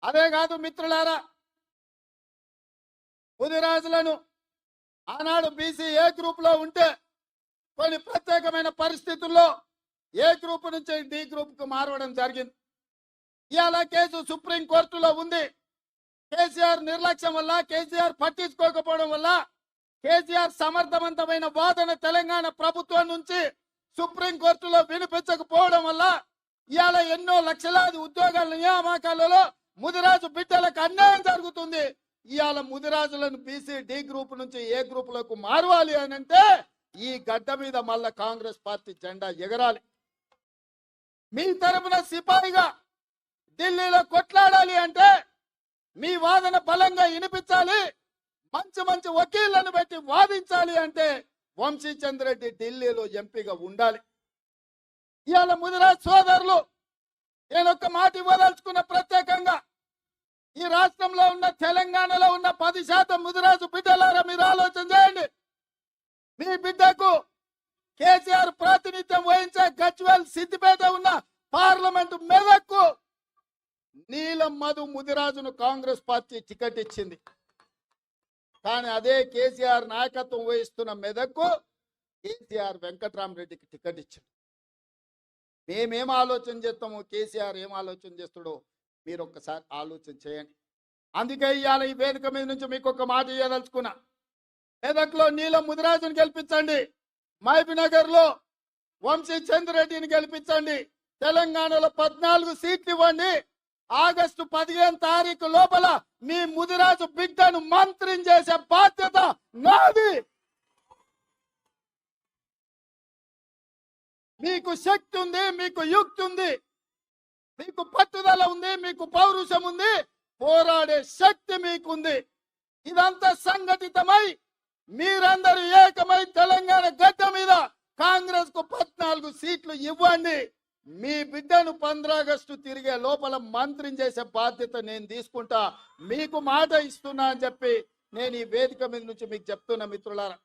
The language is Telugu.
అదే కాదు మిత్రులారా, ముదిరాజులను ఆనాడు బీసీ ఏ గ్రూప్ లో ఉంటే కొన్ని ప్రత్యేకమైన పరిస్థితుల్లో ఏ గ్రూప్ నుంచి డి గ్రూప్ కు మారవడం జరిగింది. ఇవాళ కేసు సుప్రీం కోర్టులో ఉంది. కేసీఆర్ నిర్లక్ష్యం వల్ల, కేసీఆర్ పట్టించుకోకపోవడం వల్ల, కేసీఆర్ సమర్థవంతమైన వాదన తెలంగాణ ప్రభుత్వం నుంచి సుప్రీం కోర్టులో వినిపించకపోవడం వల్ల ఇవాళ ఎన్నో లక్షలాది ఉద్యోగాల నియామకాలలో ముదిరాజు బిడ్డలకు అన్యాయం జరుగుతుంది. ఇవాళ ముదిరాజులను బీసీ డి గ్రూప్ నుంచి ఏ గ్రూప్ లకు మారవాలి అని అంటే ఈ గడ్డ మీద మళ్ళా కాంగ్రెస్ పార్టీ జెండా ఎగరాలి. మీ తరపున సిపాయిగా ఢిల్లీలో కొట్లాడాలి అంటే మీ వాదన బలంగా వినిపించాలి. మంచి మంచి వకీళ్లను పెట్టి వాదించాలి అంటే వంశీచంద్ర రెడ్డి ఢిల్లీలో ఎంపీగా ఉండాలి. ఇవాళ ముదిరాజ్ సోదరులు నేను ఒక్క మాట ఇవ్వదలుచుకున్న, ప్రత్యేకంగా ఈ రాష్ట్రంలో ఉన్న తెలంగాణలో ఉన్న 10% ముదిరాజు బిడ్డలారా మీరు ఆలోచన చేయండి. మీ బిడ్డకు కేసీఆర్ ప్రాతినిధ్యం వహించే గజ్వేల్ సిద్దిపేట ఉన్న పార్లమెంటు మెదక్కు నీలం మధు ముదిరాజును కాంగ్రెస్ పార్టీ టికెట్ ఇచ్చింది. కానీ అదే కేసీఆర్ నాయకత్వం వహిస్తున్న మెదక్కు కేసీఆర్ వెంకట్రామరెడ్డికి టికెట్ ఇచ్చింది. మేమేం ఆలోచన చేస్తామో, కేసీఆర్ ఏం ఆలోచన చేస్తాడో మీరు ఒక్కసారి ఆలోచన చేయండి. అందుకే ఇవాళ ఈ వేదిక మీద నుంచి మీకు ఒక మాట ఇవ్వదలుచుకున్నా. మెదక్లో నీలం ముదిరాజును గెలిపించండి, మహబూబ్నగర్ లో వంశీచంద్ర రెడ్డిని గెలిపించండి, తెలంగాణలో 14 సీట్లు ఇవ్వండి. ఆగస్టు 15 తారీఖు లోపల మీ ముదిరాజు బిడ్డను మంత్రిని చేసే బాధ్యత నాది. మీకు శక్తి ఉంది, మీకు యుక్తి ఉంది, మీకు పట్టుదల ఉంది, మీకు పౌరుషం ఉంది, పోరాడే శక్తి మీకుంది. ఇదంతా సంఘటితమై మీరందరూ ఏకమై తెలంగాణ గడ్డ మీద కాంగ్రెస్ కు 14 సీట్లు ఇవ్వండి. మీ బిడ్డను 15 ఆగస్టు తిరిగే లోపల మంత్రిని చేసే బాధ్యత నేను తీసుకుంటా, మీకు మాట ఇస్తున్నా అని చెప్పి నేను ఈ వేదిక మీద నుంచి మీకు చెప్తున్నా మిత్రులారా.